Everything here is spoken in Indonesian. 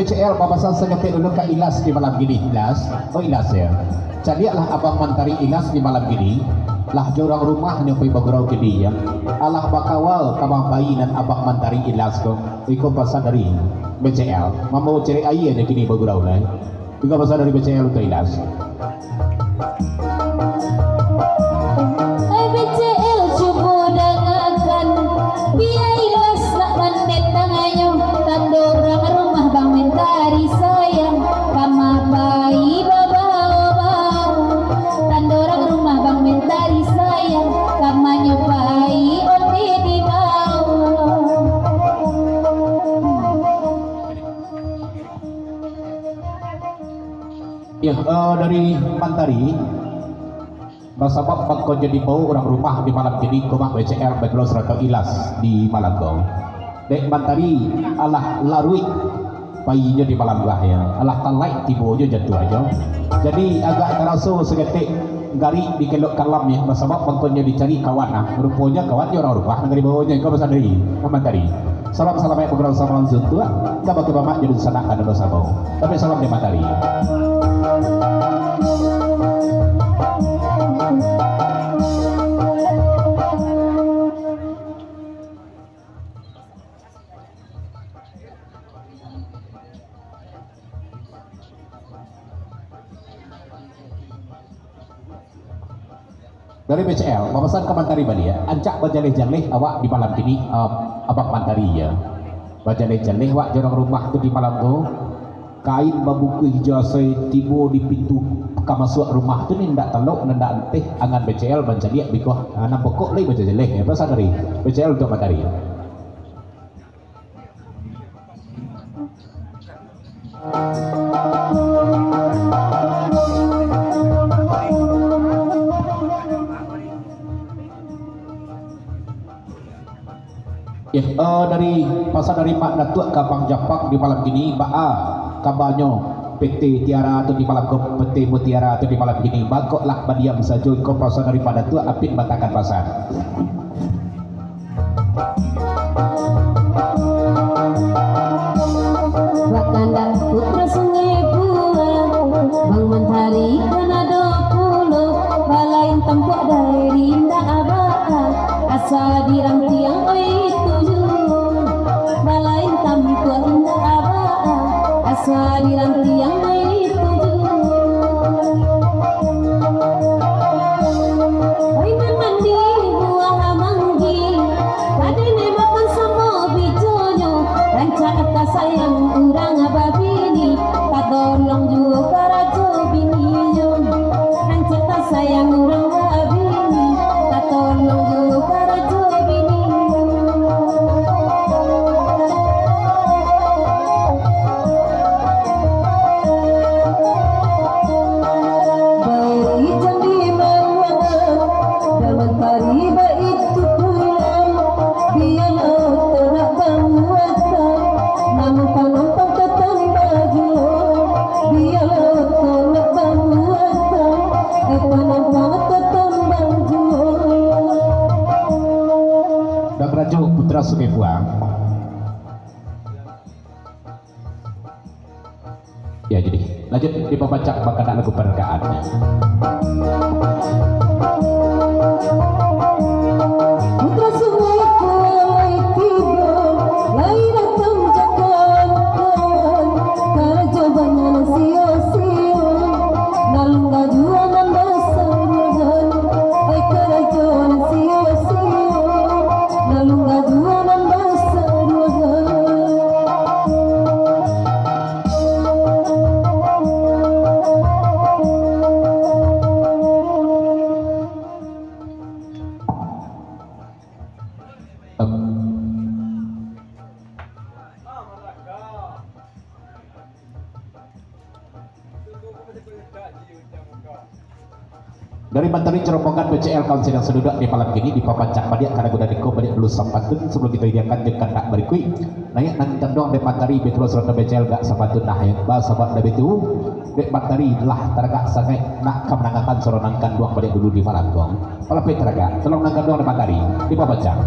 BCL papasan seketik dulu ke Ilas di malam gini. Ilas, oh Ilas ya. Jadi lah abang mantari Ilas di malam gini. Lah jorang rumah nyampai bagurau ke dia. Allah bakawal kamang bayi dan abang mantari Ilas ko. Iko pasal dari BCL. Mau cari air ada kini bagurau lah. Iko pasal dari BCL untuk Ilas. Ya, dari Mantari bersama bakal jadi bau orang rumah di malam ini kumah BCL Beglos Rata Ilas di Malanggo. Dek Mantari Allah larui bayinya di malam ya. Allah talai tibonya jatuh aja. Jadi agak terasa seketik gari di kelok kalam ya bersama bangkonya dicari kawan nah. Rupanya kawannya orang rumah negeri bawahnya kau besar dari Mantari. Salam ya program salam tua. Kita pakai bamak jadi sana ada dosa bau. Tapi salam di Mantari. Dari BCL, memesan ke Mantari Bali ya, ancak bajaleh-jaleh awak di malam ini abang Mantari ya. Bajaleh-jaleh awak jorang rumah tu di malam tu, kain babuku hijau tibo di pintu kamasuk rumah tu ni ndak teluk ndak anteh angan BCL bajaleh bikoh anak pokok lagi bajaleh ya. Pasal dari BCL untuk Mantari ya. Ya, dari pasal dari Pak Datuk Kapang Japak di malam ini, Mbak A kabarnya PT Tiara atau di malam PT Mutiara atau di malam ini, bagoklah badiam saja kau pasal dari Pak Datuk apit batakan pasar. Wakandang putra sungai buah, Bang Mantari kena 20, balain tempok dari indah abah, asa dirang tiang oi asa diranti yang itu oi mandi buah manggi kadene makan sama bijonyo rancak kata sayang urang babini kadolong juga karajo biniyo rancak kata sayang urang babini kadolong juga karajo biniyo. Putra Sungai Buang. Ya jadi lanjut dibaca bakalan lagu perenggaan. Putra Sungai Buang tiba lain datang jakan karena jawabannya sio-sio nalung gajuan dan dasarnya ai kerajuan sio-sio nalung gajuan dan dasarnya. Dari Mantari cerombongan BCL kawan sedang seduduk di malam ini di papancak badiak karena guna diko badiak dulu sampatun sebelum kita idiakan jekan tak berikui naik nang tendong di Mantari betul serta BCL gak sampatun nah yang bahas sahabat dari itu di Mantari lah teragak sangat nak kemenangan soronangkan doang badiak dulu di malam doang kalau teraga tolong nangkan doang di Mantari di papancak.